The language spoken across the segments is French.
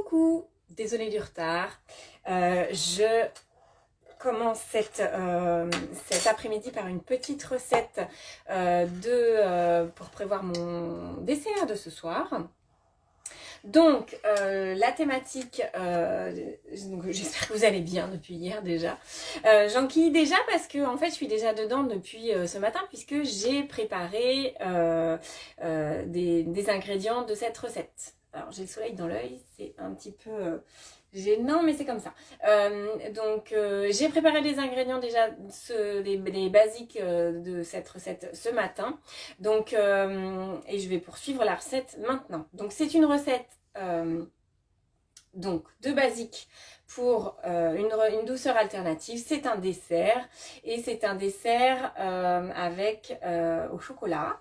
Coucou, désolée du retard. Je commence cet après-midi par une petite recette pour prévoir mon dessert de ce soir. Donc, la thématique, j'espère que vous allez bien depuis hier déjà. J'enquille déjà parce que en fait, je suis déjà dedans depuis ce matin puisque j'ai préparé des ingrédients de cette recette. Alors, j'ai le soleil dans l'œil, c'est un petit peu gênant, mais c'est comme ça. J'ai préparé les ingrédients déjà, les basiques de cette recette ce matin. Et je vais poursuivre la recette maintenant. Donc, c'est une recette de basique pour une douceur alternative. C'est un dessert et c'est un dessert au chocolat.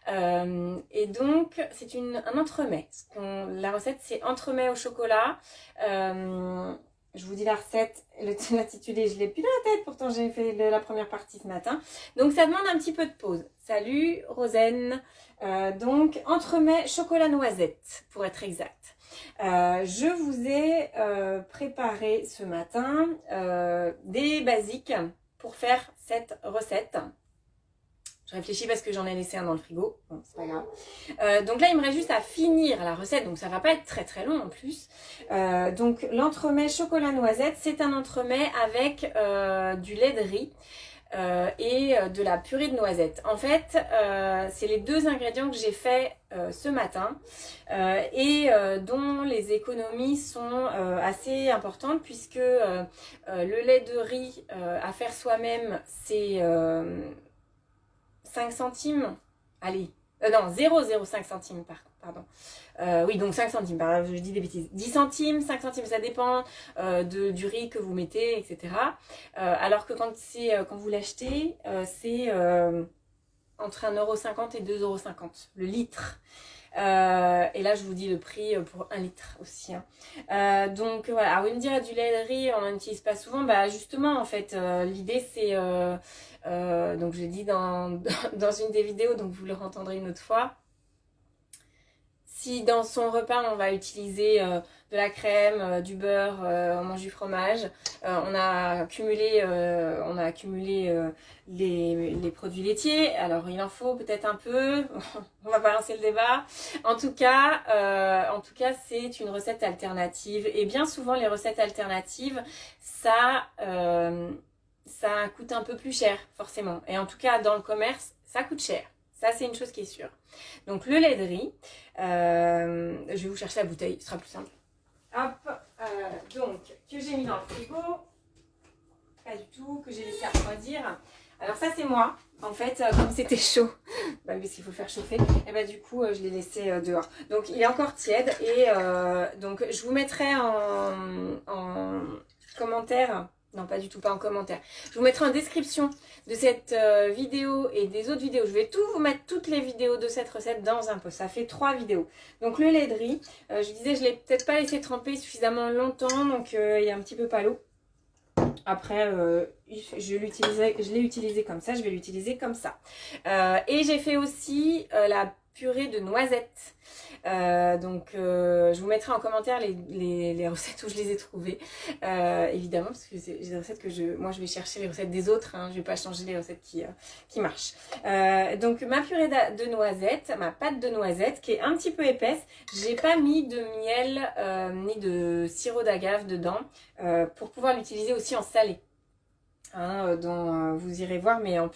Et donc c'est un entremets. La recette c'est entremets au chocolat. Je vous dis la recette, l'intitulé, je l'ai plus dans la tête, pourtant j'ai fait la première partie ce matin. Donc ça demande un petit peu de pause. Salut Rosen. Donc entremets chocolat noisette pour être exact. Je vous ai préparé ce matin des basiques pour faire cette recette. Je réfléchis parce que j'en ai laissé un dans le frigo. Bon, c'est pas grave. Donc là, il me reste juste à finir la recette. Donc ça va pas être très très long en plus. Donc l'entremet chocolat noisette, c'est un entremet avec du lait de riz. Et de la purée de noisettes. En fait, c'est les deux ingrédients que j'ai fait ce matin dont les économies sont assez importantes puisque le lait de riz à faire soi-même, c'est 5 centimes. Allez, non, 0,05 centimes, pardon. Oui, donc 5 centimes, je dis des bêtises. 10 centimes, 5 centimes, ça dépend du riz que vous mettez, etc. Alors que quand vous l'achetez, c'est entre 1,50 € et 2,50 € le litre. Et là, je vous dis le prix pour 1 litre aussi. Donc voilà, alors vous me direz du lait de riz, on n'en utilise pas souvent. Bah justement, en fait, l'idée c'est... donc je l'ai dit dans une des vidéos, donc vous le entendrez une autre fois. Si dans son repas on va utiliser de la crème, du beurre, on mange du fromage, on a accumulé les produits laitiers, alors il en faut peut-être un peu, on va pas lancer le débat. En tout cas c'est une recette alternative et bien souvent les recettes alternatives ça coûte un peu plus cher forcément et en tout cas dans le commerce ça coûte cher. Ça, c'est une chose qui est sûre. Donc, le lait de riz. Je vais vous chercher la bouteille, ce sera plus simple. Hop. Que j'ai mis dans le frigo. Pas du tout. Que j'ai laissé refroidir. Alors, ça, c'est moi. En fait, comme c'était chaud, parce qu'il faut le faire chauffer, et du coup, je l'ai laissé dehors. Donc, il est encore tiède. Et donc, je vous mettrai en commentaire... Non, pas du tout, pas en commentaire. Je vous mettrai en description de cette vidéo et des autres vidéos. Je vais vous mettre toutes les vidéos de cette recette dans un post. Ça fait 3 vidéos. Donc le lait de riz, je disais, je ne l'ai peut-être pas laissé tremper suffisamment longtemps, donc il est un petit peu palo. Après, je l'ai utilisé comme ça, je vais l'utiliser comme ça. Et j'ai fait aussi la purée de noisettes. Je vous mettrai en commentaire les recettes où je les ai trouvées, évidemment, parce que c'est des recettes que moi je vais chercher les recettes des autres, hein, je vais pas changer les recettes qui marchent. Donc ma purée de noisettes, ma pâte de noisettes qui est un petit peu épaisse, j'ai pas mis de miel ni de sirop d'agave dedans pour pouvoir l'utiliser aussi en salé. Hein, vous irez voir, mais en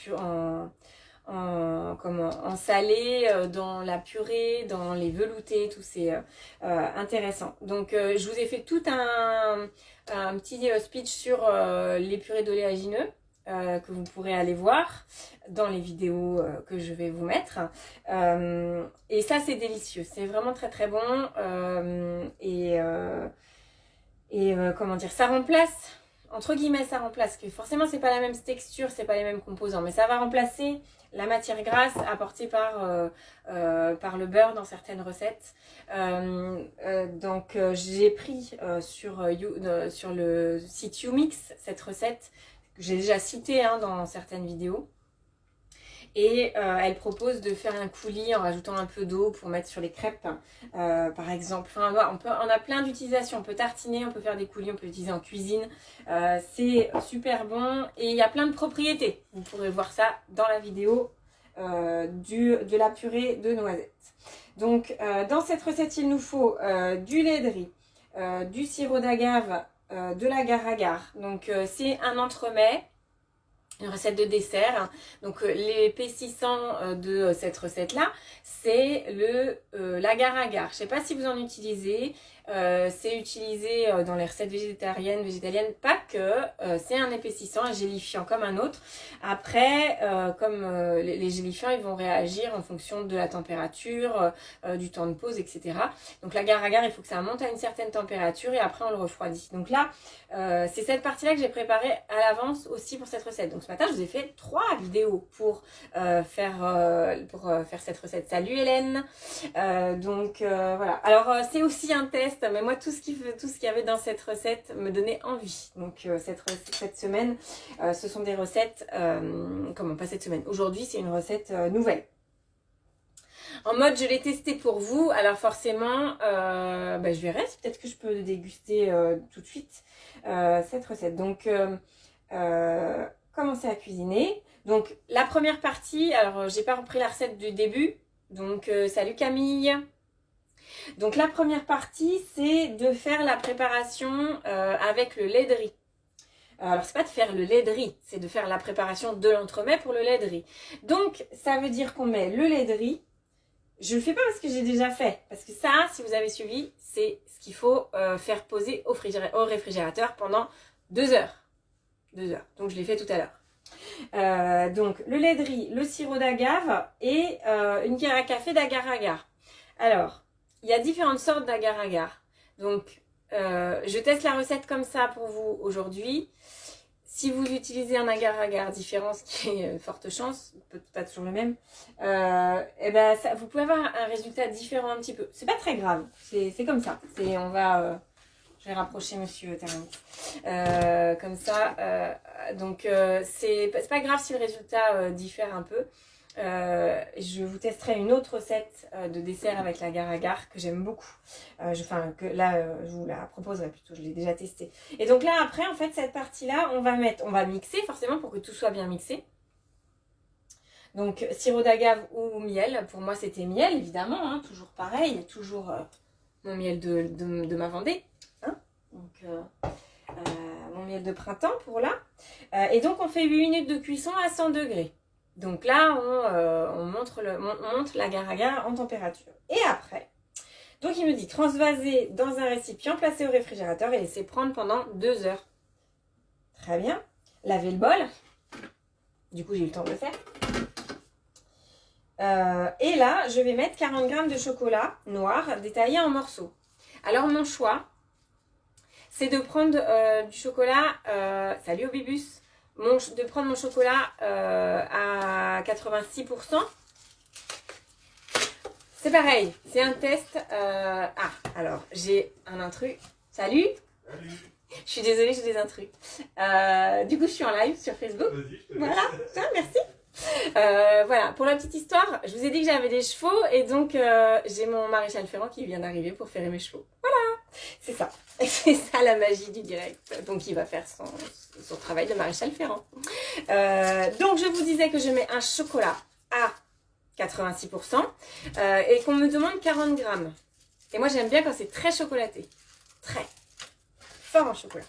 salé, dans la purée, dans les veloutés, tout c'est intéressant. Donc je vous ai fait tout un petit speech sur les purées d'oléagineux que vous pourrez aller voir dans les vidéos que je vais vous mettre. Et ça c'est délicieux, c'est vraiment très très bon comment dire, ça remplace... Entre guillemets, ça remplace, que forcément c'est pas la même texture, c'est pas les mêmes composants, mais ça va remplacer la matière grasse apportée par le beurre dans certaines recettes. J'ai pris sur le site YouMix cette recette que j'ai déjà citée dans certaines vidéos. Et elle propose de faire un coulis en rajoutant un peu d'eau pour mettre sur les crêpes, par exemple. Enfin, on a plein d'utilisations. On peut tartiner, on peut faire des coulis, on peut l'utiliser en cuisine. C'est super bon et il y a plein de propriétés. Vous pourrez voir ça dans la vidéo de la purée de noisettes. Donc, dans cette recette, il nous faut du lait de riz, du sirop d'agave, de l'agar-agar. Donc, c'est un entremets. Une recette de dessert. Donc l'épaississant de cette recette-là, c'est l'agar-agar. Je ne sais pas si vous en utilisez. C'est utilisé dans les recettes végétariennes, pas que. C'est un épaississant, un gélifiant comme un autre. Après, comme les gélifiants, ils vont réagir en fonction de la température, du temps de pause, etc. Donc l'agar-agar, il faut que ça monte à une certaine température et après on le refroidit. Donc là, c'est cette partie-là que j'ai préparée à l'avance aussi pour cette recette. Donc ce matin, je vous ai fait 3 vidéos pour faire cette recette. Salut Hélène. Voilà. Alors c'est aussi un test, mais moi tout ce qu'il y avait dans cette recette me donnait envie. Donc cette semaine, ce sont des recettes. Pas cette semaine. Aujourd'hui, c'est une recette nouvelle. En mode, je l'ai testé pour vous. Alors forcément, je verrai. Peut-être que je peux déguster tout de suite cette recette. Donc, commencer à cuisiner. Donc, la première partie, alors j'ai pas repris la recette du début. Donc, salut Camille. Donc, la première partie, c'est de faire la préparation avec le lait de riz. Alors, c'est pas de faire le lait de riz, c'est de faire la préparation de l'entremet pour le lait de riz. Donc, ça veut dire qu'on met le lait de riz. Je le fais pas parce que j'ai déjà fait. Parce que ça, si vous avez suivi, c'est ce qu'il faut faire poser au réfrigérateur pendant 2 heures. 2 heures. Donc, je l'ai fait tout à l'heure. Donc, le lait de riz, le sirop d'agave et une cuillère à café d'agar-agar. Alors, il y a différentes sortes d'agar-agar. Donc, je teste la recette comme ça pour vous aujourd'hui. Si vous utilisez un agar-agar différent, ce qui est une forte chance, peut-être pas toujours le même, vous pouvez avoir un résultat différent un petit peu. C'est pas très grave, c'est comme ça. Je vais rapprocher Monsieur Terence. Comme ça, c'est pas grave si le résultat diffère un peu. Je vous testerai une autre recette de dessert avec l'agar-agar que j'aime beaucoup. Je vous la proposerai plutôt, je l'ai déjà testée. Et donc là, après, en fait, cette partie-là, on va mixer forcément pour que tout soit bien mixé. Donc, sirop d'agave ou miel. Pour moi, c'était miel, évidemment, hein, toujours pareil, toujours mon miel de ma Vendée. Hein, donc, mon miel de printemps pour là. Et donc, on fait 8 minutes de cuisson à 100 degrés. Donc là, on monte l'agar-agar en température. Et après, donc il me dit transvaser dans un récipient, placer au réfrigérateur et laisser prendre pendant 2 heures. Très bien. Laver le bol. Du coup, j'ai eu le temps de le faire. Et là, je vais mettre 40 g de chocolat noir détaillé en morceaux. Alors, mon choix, c'est de prendre du chocolat... salut au bibus. De prendre mon chocolat à 86%. C'est pareil, c'est un test. Alors, j'ai un intrus. Salut. Salut. Je suis désolée, j'ai des intrus. Du coup, je suis en live sur Facebook. Voilà, merci. Voilà, pour la petite histoire, je vous ai dit que j'avais des chevaux et donc j'ai mon maréchal Ferrand qui vient d'arriver pour ferrer mes chevaux. Voilà, c'est ça. C'est ça la magie du direct. Donc il va faire son travail de maréchal Ferrand. Donc je vous disais que je mets un chocolat à 86% et qu'on me demande 40 grammes. Et moi j'aime bien quand c'est très chocolaté. Très fort en chocolat.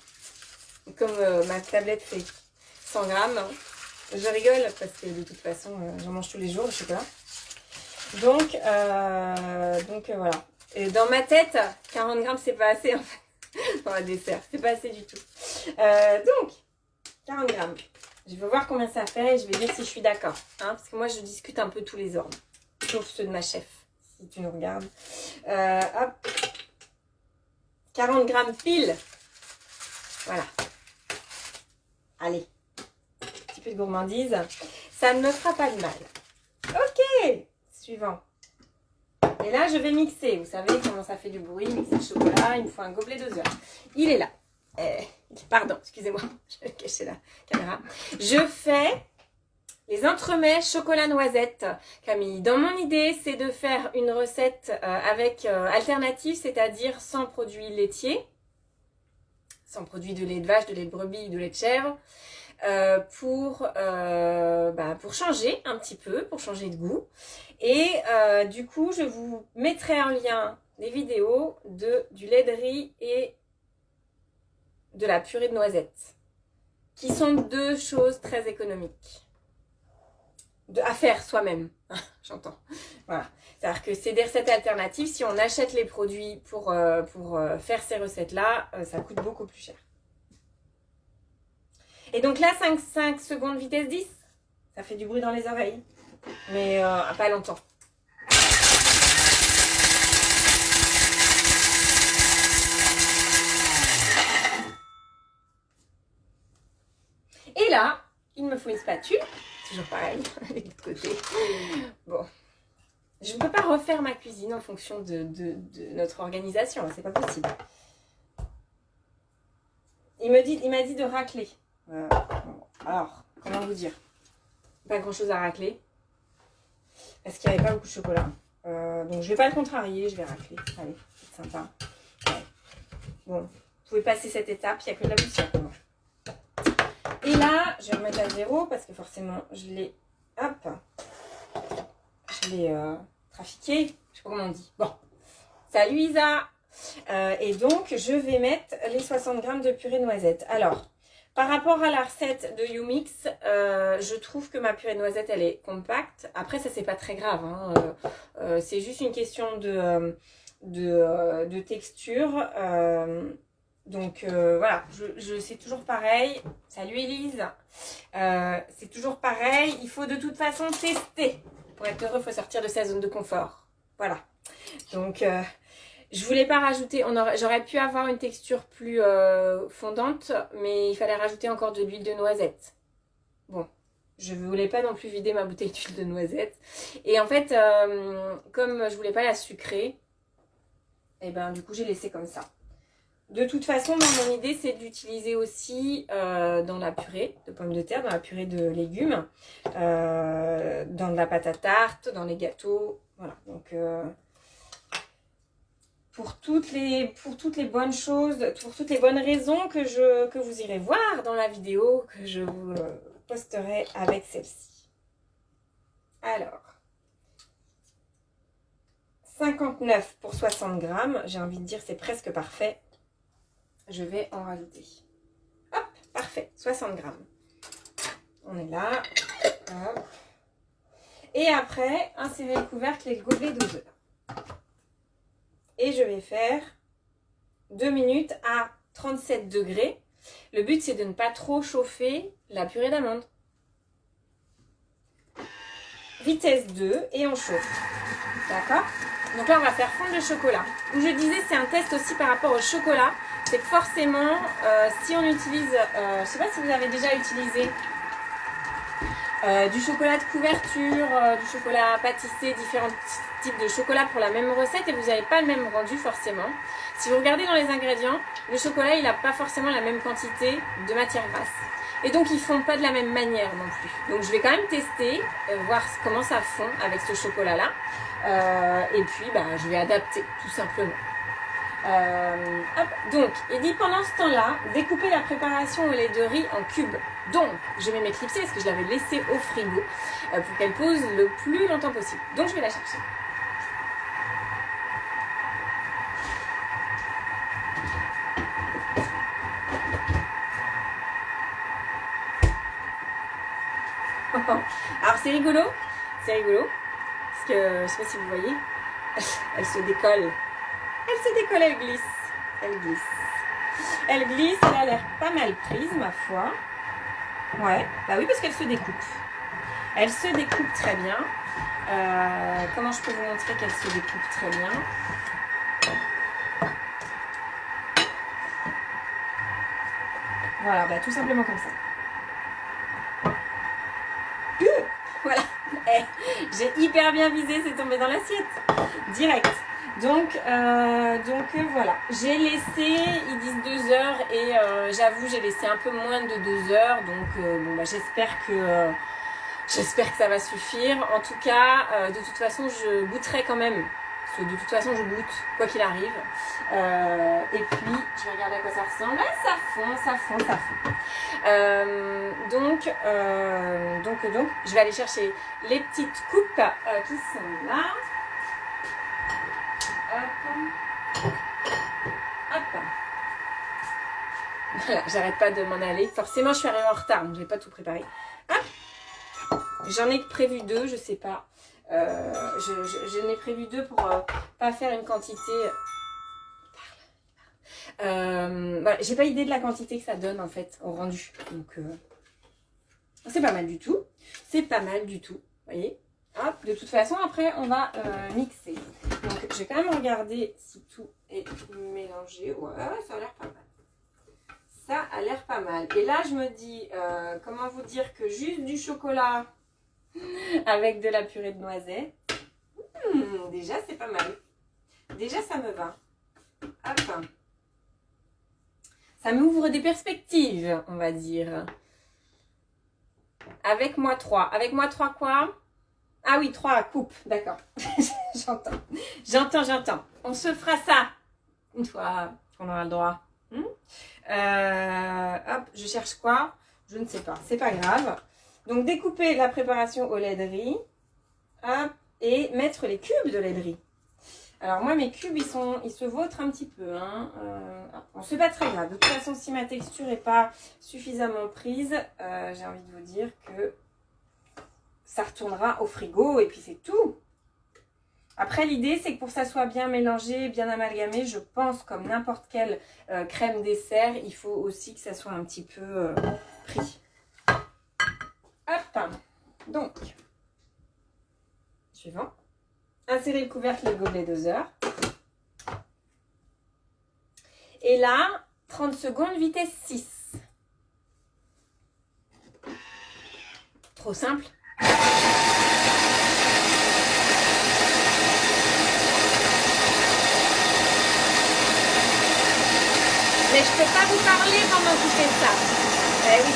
Comme ma tablette fait 100 grammes. Je rigole parce que de toute façon j'en mange tous les jours le chocolat. Donc voilà. Et dans ma tête, 40 grammes c'est pas assez en fait. Dans un dessert, c'est pas assez du tout. Donc, 40 grammes. Je vais voir combien ça fait et je vais dire si je suis d'accord. Hein, parce que moi, je discute un peu tous les ordres. Sauf ceux de ma chef, si tu nous regardes. Hop. 40 grammes pile. Voilà. Allez. Un petit peu de gourmandise. Ça ne me fera pas de mal. Ok. Suivant. Et là, je vais mixer. Vous savez comment ça fait du bruit, mixer le chocolat. Il me faut un gobelet doseur. Il est là. Pardon, excusez-moi. Je vais cacher la caméra. Je fais Les entremets chocolat noisette, Camille. Dans mon idée, c'est de faire une recette avec alternative, c'est-à-dire sans produits laitiers, sans produits de lait de vache, de lait de brebis, de lait de chèvre, pour changer un petit peu, pour changer de goût. Et du coup, je vous mettrai en lien des vidéos du lait de riz et de la purée de noisettes, qui sont deux choses très économiques à faire soi-même, j'entends. Voilà. C'est-à-dire que c'est des recettes alternatives. Si on achète les produits pour faire ces recettes-là, ça coûte beaucoup plus cher. Et donc là, 5 secondes vitesse 10, ça fait du bruit dans les oreilles, mais pas longtemps. Et là, il me faut une spatule. Toujours pareil, de l'autre côté. Bon, je ne peux pas refaire ma cuisine en fonction de notre organisation, c'est pas possible. Il m'a dit de racler. Alors, comment vous dire? Pas grand chose à racler. Parce qu'il n'y avait pas beaucoup de chocolat. Donc je vais pas le contrarier, je vais racler. Allez, c'est sympa. Ouais. Bon, vous pouvez passer cette étape, il n'y a que de la poussière pour moi. Et là, je vais remettre à 0 parce que forcément, je l'ai trafiqué. Je sais pas comment on dit. Bon, salut Isa. Et donc, je vais mettre les 60 g de purée de noisettes. Alors, par rapport à la recette de YouMix, je trouve que ma purée de noisettes, elle est compacte. Après, ça, c'est pas très grave. Hein. C'est juste une question de texture. Donc voilà, c'est toujours pareil. Salut Elise. C'est toujours pareil. Il faut de toute façon tester. Pour être heureux, il faut sortir de sa zone de confort. Voilà. Donc, je voulais pas rajouter. J'aurais pu avoir une texture plus fondante, mais il fallait rajouter encore de l'huile de noisette. Bon, je voulais pas non plus vider ma bouteille d'huile de noisette. Et en fait, comme je voulais pas la sucrer, et ben du coup j'ai laissé comme ça. De toute façon, dans mon idée, c'est de l'utiliser aussi dans la purée de pommes de terre, dans la purée de légumes, dans de la pâte à tarte, dans les gâteaux. Voilà, donc pour toutes les bonnes choses, pour toutes les bonnes raisons que vous irez voir dans la vidéo que je vous posterai avec celle-ci. Alors, 59 pour 60 g, j'ai envie de dire c'est presque parfait. Je vais en rajouter. Hop, parfait, 60 g. On est là. Hop. Et après, insérer le couvercle et le gobelet doseur. Et je vais faire 2 minutes à 37 degrés. Le but, c'est de ne pas trop chauffer la purée d'amande. Vitesse 2 et on chauffe. D'accord? Donc là, on va faire fondre le chocolat. Où je disais, c'est un test aussi par rapport au chocolat. C'est que forcément, si on utilise, je ne sais pas si vous avez déjà utilisé du chocolat de couverture, du chocolat pâtissé, différents types de chocolat pour la même recette et vous n'avez pas le même rendu forcément. Si vous regardez dans les ingrédients, le chocolat il n'a pas forcément la même quantité de matière grasse. Et donc ils ne font pas de la même manière non plus. Donc je vais quand même tester, voir comment ça fond avec ce chocolat là. Et puis je vais adapter tout simplement. Hop, donc, il dit pendant ce temps-là, découpez la préparation au lait de riz en cubes. Donc, je vais m'éclipser parce que je l'avais laissée au frigo pour qu'elle pose le plus longtemps possible. Donc, je vais la chercher. Alors, c'est rigolo, parce que, je sais pas si vous voyez, elle se décolle. Elle glisse. Elle glisse, elle a l'air pas mal prise, ma foi. Ouais, bah oui, parce qu'elle se découpe. Elle se découpe très bien. Comment je peux vous montrer qu'elle se découpe très bien? Voilà, tout simplement comme ça. Voilà. J'ai hyper bien visé, c'est tombé dans l'assiette. Direct. Donc voilà, j'ai laissé, ils disent 2 heures et j'avoue j'ai laissé un peu moins de 2 heures, donc j'espère J'espère que ça va suffire. En tout cas, de toute façon, je goûterai quand même. Parce que de toute façon, je goûte, quoi qu'il arrive. Et puis, je vais regarder à quoi ça ressemble. Ah, ça fond, ça fond, ça fond. Donc, je vais aller chercher les petites coupes qui sont là. Hop. Hop. Voilà, j'arrête pas de m'en aller. Forcément, je suis arrivée en retard, donc je vais pas tout préparer. Hop. J'en ai prévu 2, je sais pas. Je n'ai prévu 2 pour pas faire une quantité. Voilà, j'ai pas idée de la quantité que ça donne en fait au rendu. Donc c'est pas mal du tout. C'est pas mal du tout. Vous voyez. Hop, de toute façon, après, on va mixer. Donc, je vais quand même regarder si tout est mélangé. Ouais, ça a l'air pas mal. Ça a l'air pas mal. Et là, je me dis, comment vous dire que juste du chocolat avec de la purée de noisettes, déjà, c'est pas mal. Déjà, ça me va. Hop. Ça m'ouvre des perspectives, on va dire. Avec moi 3. Avec moi 3 quoi? Ah oui, 3 coupes, d'accord. J'entends. On se fera ça une fois qu'on aura le droit. Hop, je cherche quoi? Je ne sais pas, c'est pas grave. Donc découper la préparation au lait de riz. Hop, et mettre les cubes de lait de riz. Alors moi mes cubes ils se vautrent un petit peu. Bon, c'est pas très grave. De toute façon si ma texture n'est pas suffisamment prise, j'ai envie de vous dire que ça retournera au frigo et puis c'est tout. Après l'idée c'est que pour que ça soit bien mélangé, bien amalgamé, je pense comme n'importe quelle crème dessert, il faut aussi que ça soit un petit peu pris. Hop, donc, suivant. Insérer le couvercle et le gobelet doseur. Et là, 30 secondes, vitesse 6. Trop simple. Mais je peux pas vous parler pendant que vous faites ça. Eh oui.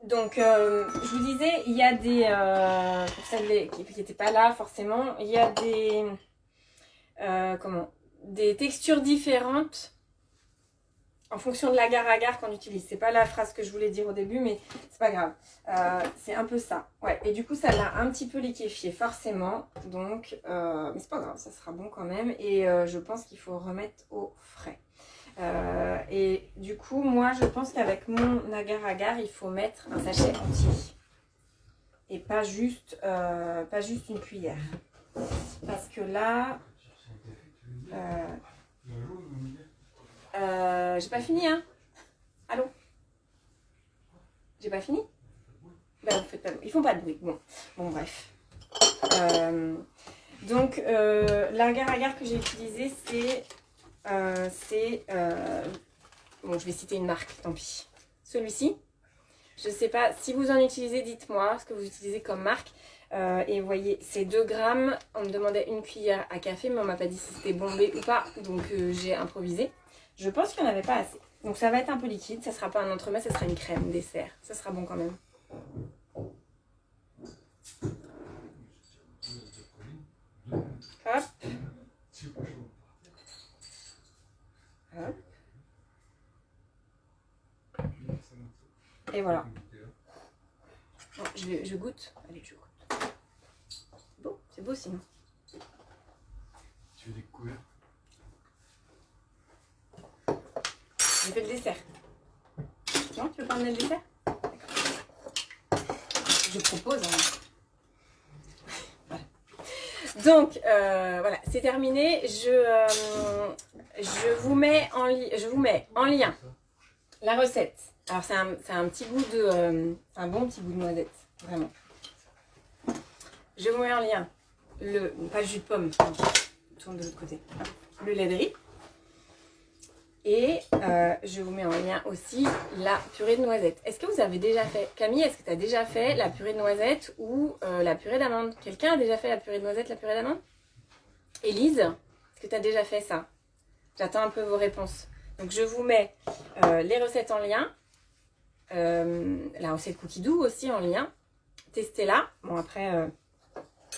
Donc, je vous disais, il y a des, pour celles qui n'étaient pas là forcément, il y a des, des textures différentes en fonction de l'agar-agar qu'on utilise. C'est pas la phrase que je voulais dire au début, mais c'est pas grave. C'est un peu ça. Ouais. Et du coup, ça l'a un petit peu liquéfié forcément. Donc, mais c'est pas grave, ça sera bon quand même. Et je pense qu'il faut remettre au frais. Et du coup, moi, je pense qu'avec mon agar-agar, il faut mettre un sachet entier. Et pas juste une cuillère. Parce que là... j'ai pas fini, hein. Allô? J'ai pas fini? Ben, vous faites pas de bruit. Ils font pas de bruit. Bon bref. Donc, l'agar-agar que j'ai utilisé, c'est... bon, je vais citer une marque, tant pis. Celui-ci, je ne sais pas si vous en utilisez, dites-moi ce que vous utilisez comme marque. Et vous voyez, c'est 2 grammes. On me demandait une cuillère à café, mais on m'a pas dit si c'était bombé ou pas. Donc, j'ai improvisé. Je pense qu'il n'y en avait pas assez. Donc, ça va être un peu liquide. Ça ne sera pas un entremets, ça sera une crème dessert. Ça sera bon quand même. Hop. Hop. Et voilà. Bon, je goûte. Allez, je goûte. Bon, c'est beau sinon. Tu veux des couverts? J'ai fait le dessert. Non, tu veux pas emmener le dessert? D'accord. Je propose. Voilà. Donc, voilà, c'est terminé. Je vous mets en lien la recette. Alors, c'est un petit goût de... un bon petit goût de noisette, vraiment. Je vous mets en lien pas le jus de pomme, je tourne de l'autre côté. Le lait de riz. Et je vous mets en lien aussi la purée de noisettes. Est-ce que vous avez déjà fait, Camille, est-ce que tu as déjà fait la purée de noisettes ou la purée d'amande? Quelqu'un a déjà fait la purée de noisettes, la purée d'amande? Élise, est-ce que tu as déjà fait ça? J'attends un peu vos réponses. Donc je vous mets les recettes en lien. La recette Cookie Dough aussi en lien. Testez-la. Bon après,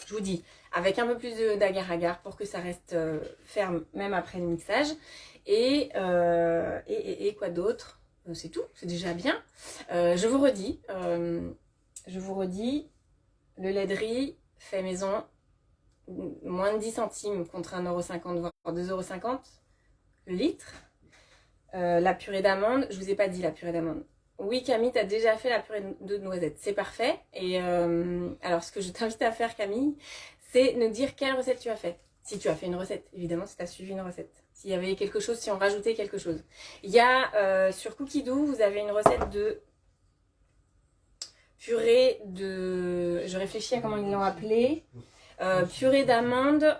je vous dis, avec un peu plus d'agar-agar pour que ça reste ferme même après le mixage. Et quoi d'autre? C'est tout, c'est déjà bien. Je vous redis, le lait de riz fait maison, moins de 10 centimes contre 1,50 €, voire 2,50 € le litre. La purée d'amande, je vous ai pas dit la purée d'amande. Oui Camille, tu as déjà fait la purée de noisettes, c'est parfait. Et alors ce que je t'invite à faire Camille, c'est nous dire quelle recette tu as fait. Si tu as fait une recette, évidemment si tu as suivi une recette. S'il y avait quelque chose, si on rajoutait quelque chose. Il y a sur Cookie Dough, vous avez une recette de purée de... Je réfléchis à comment ils l'ont appelé. Purée d'amande...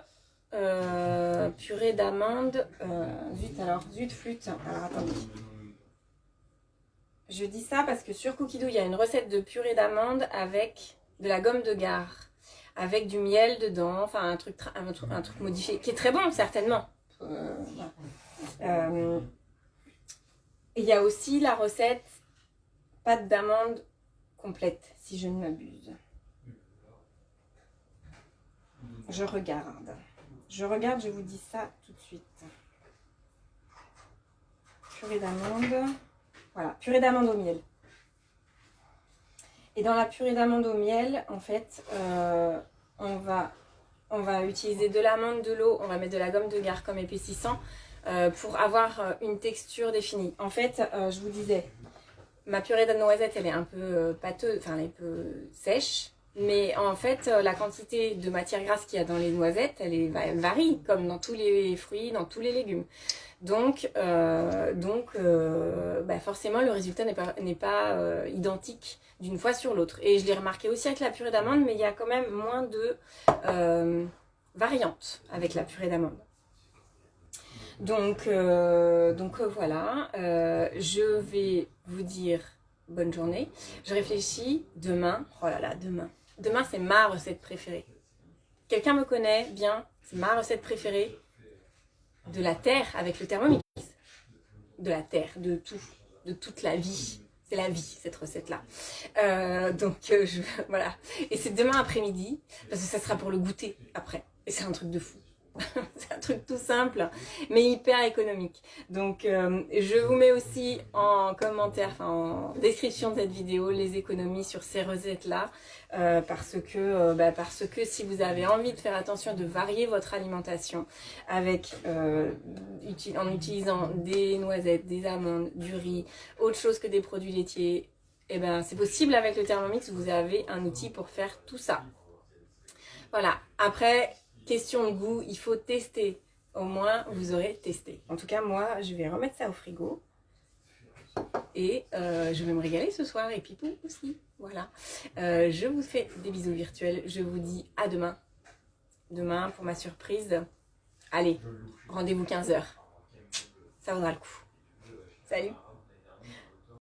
zut flûte. Alors attendez. Je dis ça parce que sur Cookie Dough, il y a une recette de purée d'amande avec de la gomme de gare, avec du miel dedans, enfin un truc modifié, qui est très bon certainement. Il y a aussi la recette pâte d'amande complète, si je ne m'abuse. Je regarde, je vous dis ça tout de suite. Purée d'amande, voilà, purée d'amande au miel. Et dans la purée d'amande au miel, en fait, on va utiliser de l'amande, de l'eau, on va mettre de la gomme de gare comme épaississant pour avoir une texture définie. En fait, je vous disais, ma purée de noisettes, elle est un peu pâteuse, enfin elle est un peu sèche. Mais en fait, la quantité de matière grasse qu'il y a dans les noisettes, elle varie, comme dans tous les fruits, dans tous les légumes. Donc forcément, le résultat n'est pas identique d'une fois sur l'autre. Et je l'ai remarqué aussi avec la purée d'amande, mais il y a quand même moins de variantes avec la purée d'amande. Donc voilà, je vais vous dire bonne journée. Je réfléchis demain, oh là là, demain c'est ma recette préférée. Quelqu'un me connaît bien, c'est ma recette préférée de la terre avec le Thermomix. De la terre, de tout, de toute la vie. C'est la vie cette recette-là. Voilà. Et c'est demain après-midi, parce que ça sera pour le goûter après. Et c'est un truc de fou. C'est un truc tout simple, mais hyper économique. Donc, je vous mets aussi en commentaire, enfin en description de cette vidéo, les économies sur ces recettes-là, parce que si vous avez envie de faire attention, de varier votre alimentation avec, en utilisant des noisettes, des amandes, du riz, autre chose que des produits laitiers, et ben c'est possible avec le Thermomix. Vous avez un outil pour faire tout ça. Voilà. Après, question de goût, il faut tester. Au moins, vous aurez testé. En tout cas, moi, je vais remettre ça au frigo. Et je vais me régaler ce soir. Et Pipou aussi. Voilà. Je vous fais des bisous virtuels. Je vous dis à demain. Demain, pour ma surprise. Allez, rendez-vous 15 h. Ça vaudra le coup. Salut!